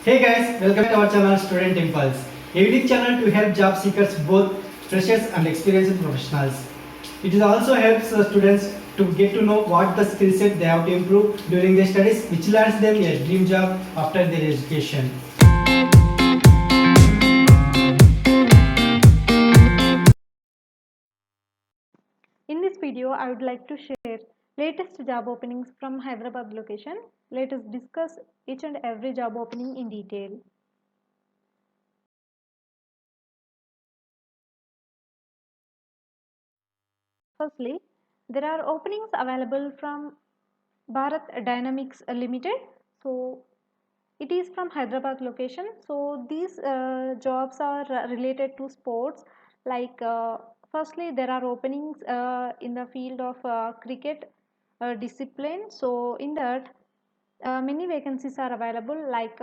Hey guys, welcome to our channel Student Impulse, a unique channel to help job seekers, both freshers and experienced professionals. It also helps students to get to know what the skill set they have to improve during their studies, which lands them a dream job after their education. In this video, I would like to share latest job openings from Hyderabad location. Let us discuss each and every job opening in detail. Firstly, there are openings available from Bharat Dynamics Limited. So it is from Hyderabad location. So these jobs are related to sports. Like firstly, there are openings in the field of cricket discipline. So in that, many vacancies are available, like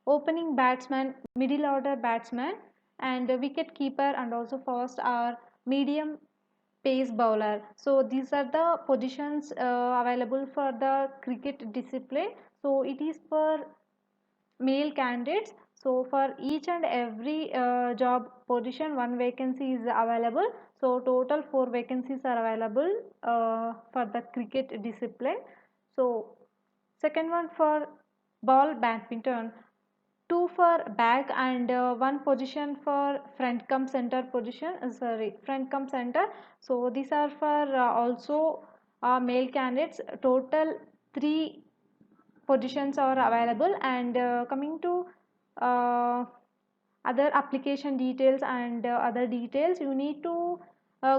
opening batsman, middle order batsman, and wicket keeper, and also first or medium pace bowler. So these are the positions available for the cricket discipline. So it is for male candidates. So for each and every job position, one vacancy is available. So total 4 vacancies are available for the cricket discipline. So second one for ball badminton, two for back, and one position for front come center position, front come center. So these are for also male candidates. Total 3 positions are available. And coming to uh, other application details and other details, you need to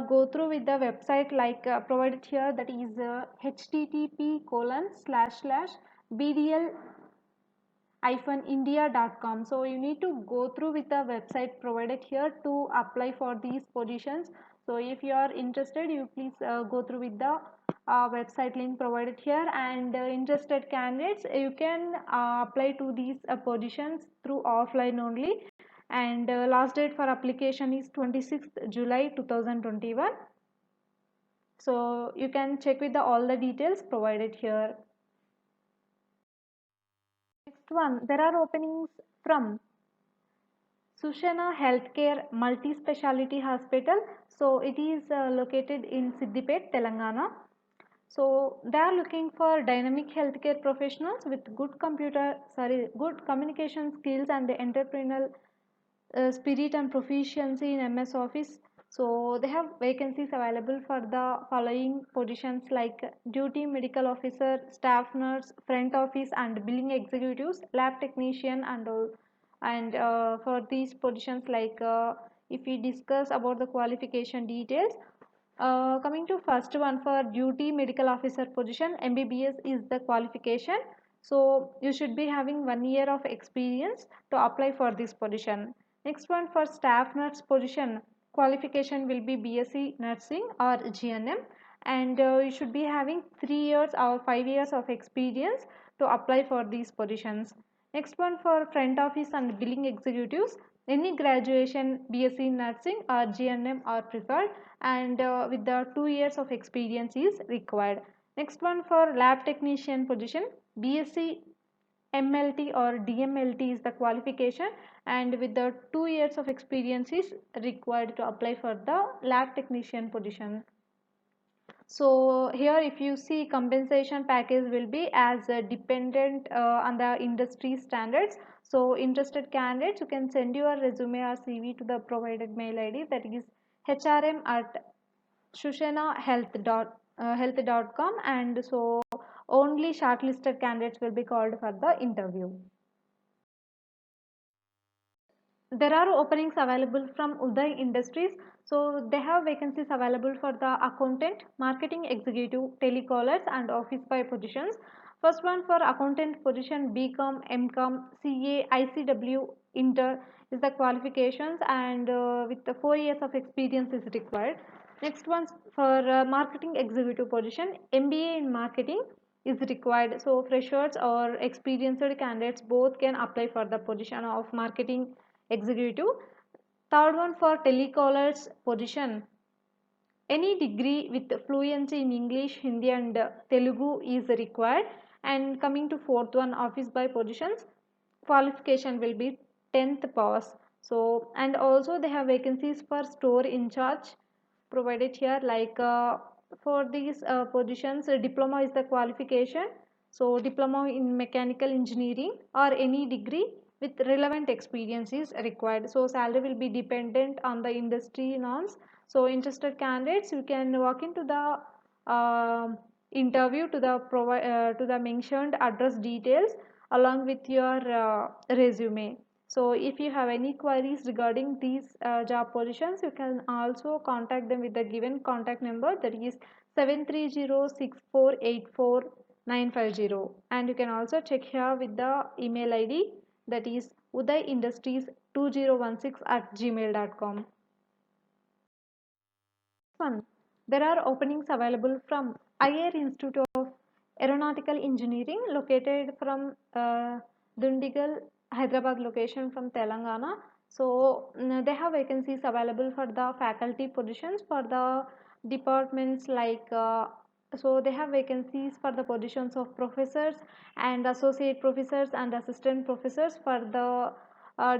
go through with the website like provided here, that is http://bdl india.com. So you need to go through with the website provided here to apply for these positions. So if you are interested, you please go through with the website link provided here. And interested candidates, you can apply to these positions through offline only. And last date for application is 26th July 2021. So you can check with all the details provided here. Next one, there are openings from Sushana Healthcare Multi-Speciality Hospital. So it is located in Siddipet, Telangana. So they are looking for dynamic healthcare professionals with good communication skills and the entrepreneurial spirit and proficiency in MS Office. So they have vacancies available for the following positions, like duty medical officer, staff nurse, front office and billing executives, lab technician, and all. And for these positions, like if we discuss about the qualification details, coming to first one, for duty medical officer position, MBBS is the qualification. So you should be having 1 year of experience to apply for this position. Next one, for staff nurse position, qualification will be BSc nursing or GNM, and you should be having 3 years or 5 years of experience to apply for these positions. Next one, for front office and billing executives, any graduation BSc nursing or GNM are preferred, and with the 2 years of experience is required. Next one, for lab technician position, BSc MLT or DMLT is the qualification, and with the 2 years of experience is required to apply for the lab technician position. So here if you see, compensation package will be as dependent on the industry standards. So interested candidates, you can send your resume or CV to the provided mail ID, that is hrm@shushanahealth.com, and so only shortlisted candidates will be called for the interview. There are openings available from Uday Industries. So they have vacancies available for the accountant, marketing executive, telecallers and office boy positions. First one, for accountant position, BCom, MCom, CA, ICW, Inter is the qualifications, and with the 4 years of experience is required. Next one, for marketing executive position, MBA in marketing is required. So freshers or experienced candidates both can apply for the position of marketing executive. Third one, for telecallers position, any degree with fluency in English, Hindi and Telugu is required. And coming to fourth one, office boy positions, qualification will be 10th pass. So and also they have vacancies for store in charge provided here, like for these positions, diploma is the qualification. So diploma in mechanical engineering or any degree with relevant experience is required. So salary will be dependent on the industry norms. So interested candidates, you can walk into the interview to the mentioned address details along with your resume. So if you have any queries regarding these job positions, you can also contact them with the given contact number, that is 7306484 and you can also check here with the email ID, that is udayindustries2016@gmail.com. One, there are openings available from IAR Institute of Aeronautical Engineering located from Dundigal, Hyderabad location from Telangana. So they have vacancies available for the faculty positions for the departments like so they have vacancies for the positions of professors and associate professors and assistant professors for the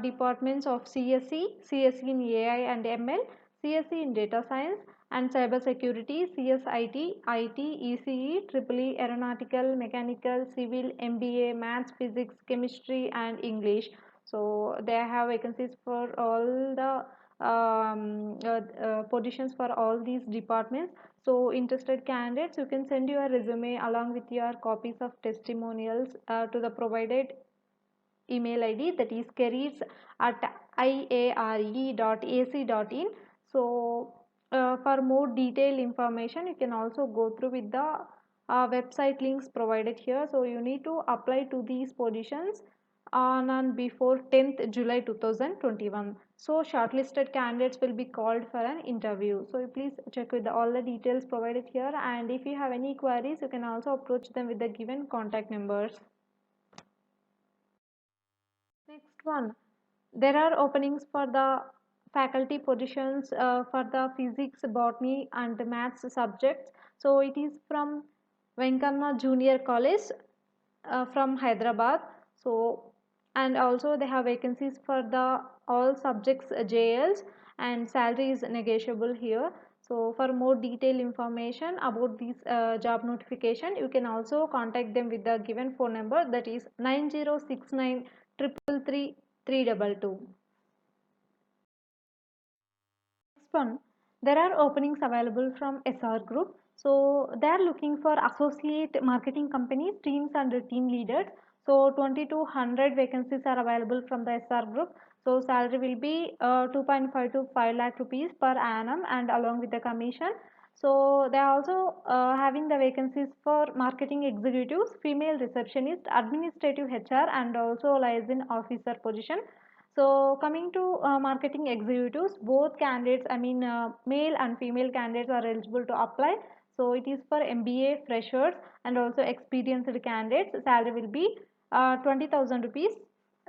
departments of CSE in AI and ML, CSE in data science and cyber security, CSIT, IT, ECE, EEE, aeronautical, mechanical, civil, MBA, maths, physics, chemistry and English. So they have vacancies for all the positions for all these departments. So interested candidates, you can send your resume along with your copies of testimonials to the provided email ID, that is careers at iare.ac.in. So for more detailed information you can also go through with the website links provided here. So you need to apply to these positions on and before 10th July 2021. So shortlisted candidates will be called for an interview. So you please check with all the details provided here, and if you have any queries you can also approach them with the given contact numbers. Next one, there are openings for the faculty positions for the physics, botany and maths subjects. So it is from Venkana Junior College from Hyderabad. So and also they have vacancies for the all subjects JLs and salary is negotiable here. So for more detailed information about this job notification, you can also contact them with the given phone number, that is 9069 333 322. Next one, there are openings available from SR Group. So they are looking for associate marketing companies, teams and team leaders. So 2200 vacancies are available from the SR Group. So salary will be 2.5 to 5 lakh rupees per annum and along with the commission. So they are also having the vacancies for marketing executives, female receptionist, administrative HR and also liaison officer position. So coming to marketing executives, both candidates, male and female candidates are eligible to apply. So it is for MBA freshers and also experienced candidates. Salary will be 20,000 rupees.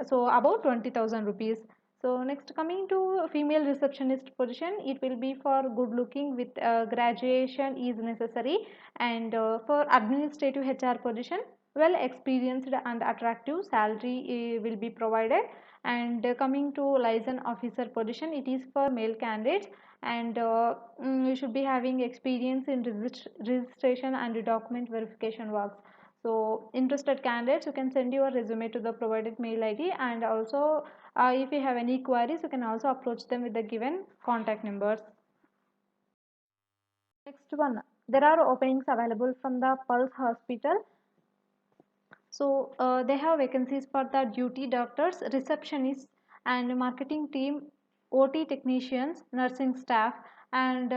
So about 20,000 rupees. So next, coming to female receptionist position, it will be for good looking with graduation is necessary, and for administrative HR position, well experienced and attractive, salary will be provided. And coming to liaison officer position, it is for male candidates, and you should be having experience in registration and document verification works. So interested candidates, you can send your resume to the provided mail ID, and also if you have any queries you can also approach them with the given contact numbers. Next one, there are openings available from the Pulse Hospital. So they have vacancies for the duty doctors, receptionists and marketing team, OT technicians, nursing staff and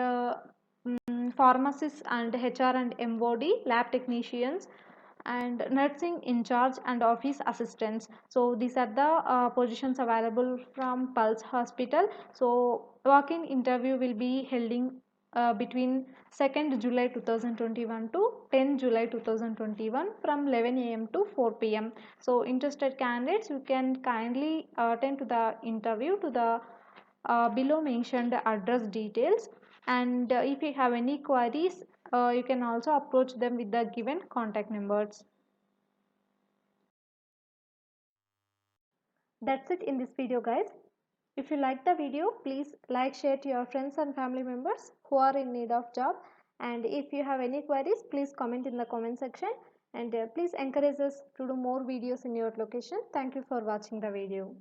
pharmacists and HR and MOD, lab technicians and nursing in charge and office assistants. So these are the positions available from Pulse Hospital. So walk-in interview will be held in between 2nd July 2021 to 10 July 2021 from 11 a.m. to 4 p.m. So interested candidates, you can kindly attend to the interview to the below mentioned address details, and if you have any queries you can also approach them with the given contact numbers. That's it in this video, guys. If you like the video, please like, share to your friends and family members who are in need of job. And if you have any queries, please comment in the comment section. And please encourage us to do more videos in your location. Thank you for watching the video.